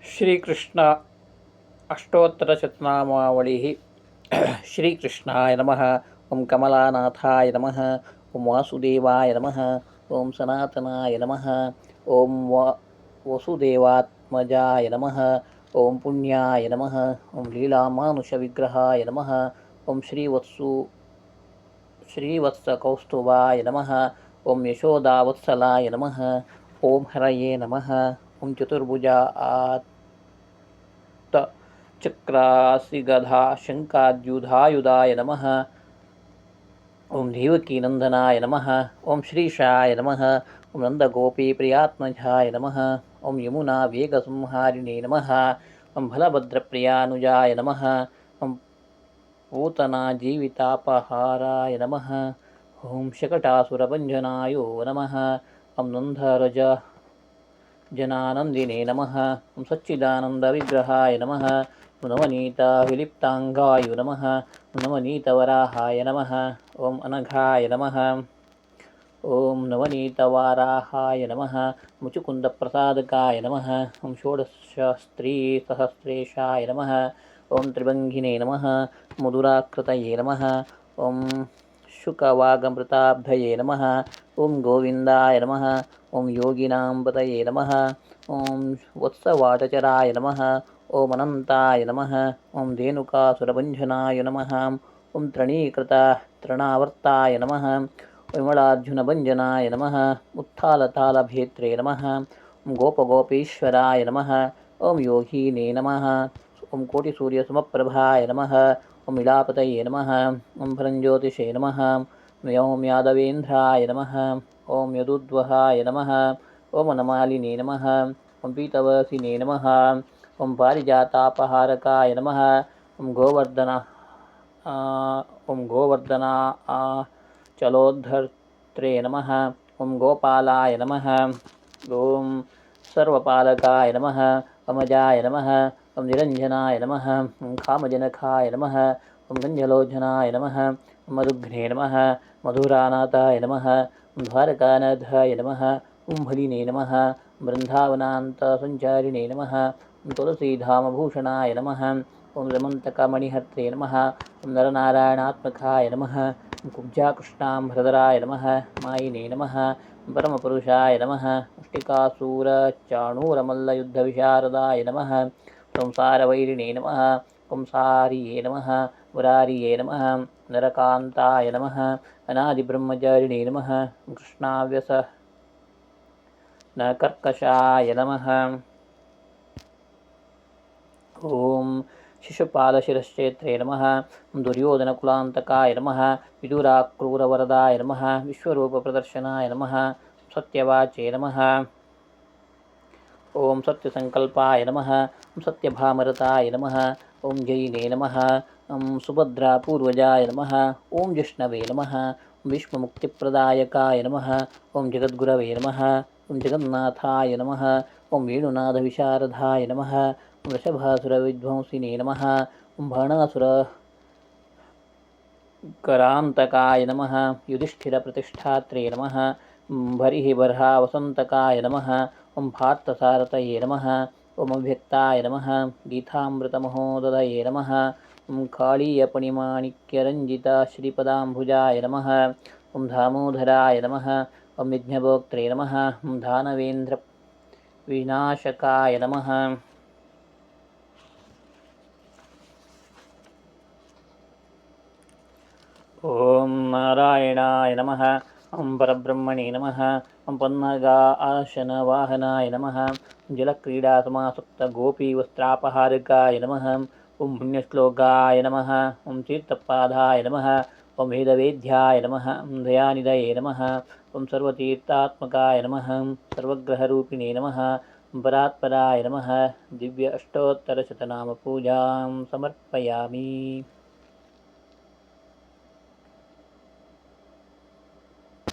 श्रीकृष्ण अष्टोत्तरशतनामावलिः। श्रीकृष्णाय नमः। ओं कमलानाथाय नमः। ओं वासुदेवाय नमः। ओं सनातनाय नमः। ओं वसुदेवात्मजाय नमः। ओं पुण्याय नमः। ओं लीलामानुषविग्रहाय नमः। ओं श्रीवत्सकौस्तुभाय नमः। ओं यशोदावत्सलाय नमः। ओं हरये नमः। ओं चतुर्भुजा चक्रासिगधा शङ्काद्युधायुधाय नमः। ओं देवकीनन्दनाय नमः। ओं श्रीशाय नमः। ओं नन्दगोपीप्रियात्मजाय नमः। ओं यमुनावेगसंहारिणे नमः। ओं बलभद्रप्रियानुजाय नमः। ओं पूतनाजीवितापहाराय नमः। ओं शकटासुरभञ्जनाय नमः। ओं नन्धरजनानन्दिने नमः। ओं सच्चिदानन्दविग्रहाय नमः। नवनीतविलिप्ताङ्गाय नमः। नवनीतवराहाय नमः। ओं अनघाय नमः। ओं नवनीतवाराहाय नमः। मुचुकुन्दप्रसादकाय नमः। ओं षोडशस्त्रीसहस्रेशाय नमः। ओं त्रिभङ्गिने नमः। मधुराकृतये नमः। ओं शुकवागमृताब्धये नमः। ओं गोविन्दाय नमः। ओं योगिनाम्पतये नमः। ओं वत्सवाटचराय नमः। ओं अनन्ताय नमः। ओं धेनुकासुरभञ्जनाय नमः। ओं तृणावर्ताय नमः। विमलार्जुनभञ्जनाय नमः। उत्थालतालभेत्रे नमः। ओं गोपगोपीश्वराय नमः। ओं योगिने नमः। ओं कोटिसूर्यसमप्रभाय नमः। ओं इलापतये नमः। ओं भरञ्ज्योतिषे नमः। ओं यादवेन्द्राय नमः। ओं यदुद्वहाय नमः। ओं वनमालिने नमः। ओं पीतवसिने नमः। ओं पारिजातापहारकाय नमः। ओं गोवर्धना चलोद्धर्त्रे नमः। ओं गोपालाय नमः। ओं सर्वपालकाय नमः। अमजाय नमः। ओं निरञ्जनाय नमः। ओं कामजनकाय नमः। ओं गञ्जलोचनाय नमः। ओं मरुघ्ने नमः। मधुरानाथाय नमः। ओं द्वारकानाथाय नमः। ओं भलिने नमः। बृन्दावनान्तसञ्चारिणे नमः। ओं तुलसीधामभूषणाय नमः। ओं रमन्तकमणिहर्त्रे नमः। ओं नरनारायणात्मकाय नमः। ओं कुब्जाकृष्णाम्भरधराय नमः। मायिने नमः। परमपुरुषाय नमः। मुष्टिकासूरचाणूरमल्लयुद्धविशारदाय नमः। संसारवैरिणे नमः। ओं सारिये नमः। मुरारिये नमः। नरकान्ताय नमः। अनादिब्रह्मचारिणे नमः। कृष्णाव्यसनकर्कशाय नमः। ओं शिशुपालशिरश्चेत्रे नमः। दुर्योधनकुलान्तकाय नमः। विदुराक्रूरवरदाय नमः। विश्वरूपप्रदर्शनाय नमः। सत्यवाचे नमः। ओं सत्यसङ्कल्पाय नमः। ओं सत्यभामरताय नमः। ओं जयिने नमः। ओं सुभद्रापूर्वजाय नमः। ओं जिष्णवे नमः। ओं विश्वमुक्तिप्रदायकाय नमः। ओं जगद्गुरवे नमः। ओं जगन्नाथाय नमः। ओं वेणुनाथविशारदाय नमः। ओं वृषभासुरविध्वंसिने नमः। ओं बाणासुरकरान्तकाय नमः। युधिष्ठिरप्रतिष्ठात्रे नमः। भरिहिबर्हावसन्तकाय नमः। ओं पार्थसारथये नमः। ओं अव्यक्ताय नमः। गीतामृतमहोदधये नमः। ओं काळीयपणिमाणिक्यरञ्जितश्रीपदाम्बुजाय नमः। ओं दामोदराय नमः। ओं यज्ञभोक्त्रे नमः। ओं दानवेन्द्रविनाशकाय नमः। ओं नारायणाय नमः। ओं परब्रह्मणे नमः। ओं पन्नगासनवाहनाय नमः। जलक्रीडासमासक्तगोपीवस्त्रापहारकाय नमः। ओं पुण्यश्लोकाय नमः। ओं तीर्थपादाय नमः। ओं वेदवेद्याय नमः। ओं दयानिधये नमः। ओं सर्वतीर्थात्मकाय नमः। सर्वग्रहरूपिणे नमः। परात्पराय नमः। दिव्य अष्टोत्तरशतनामपूजां समर्पयामि।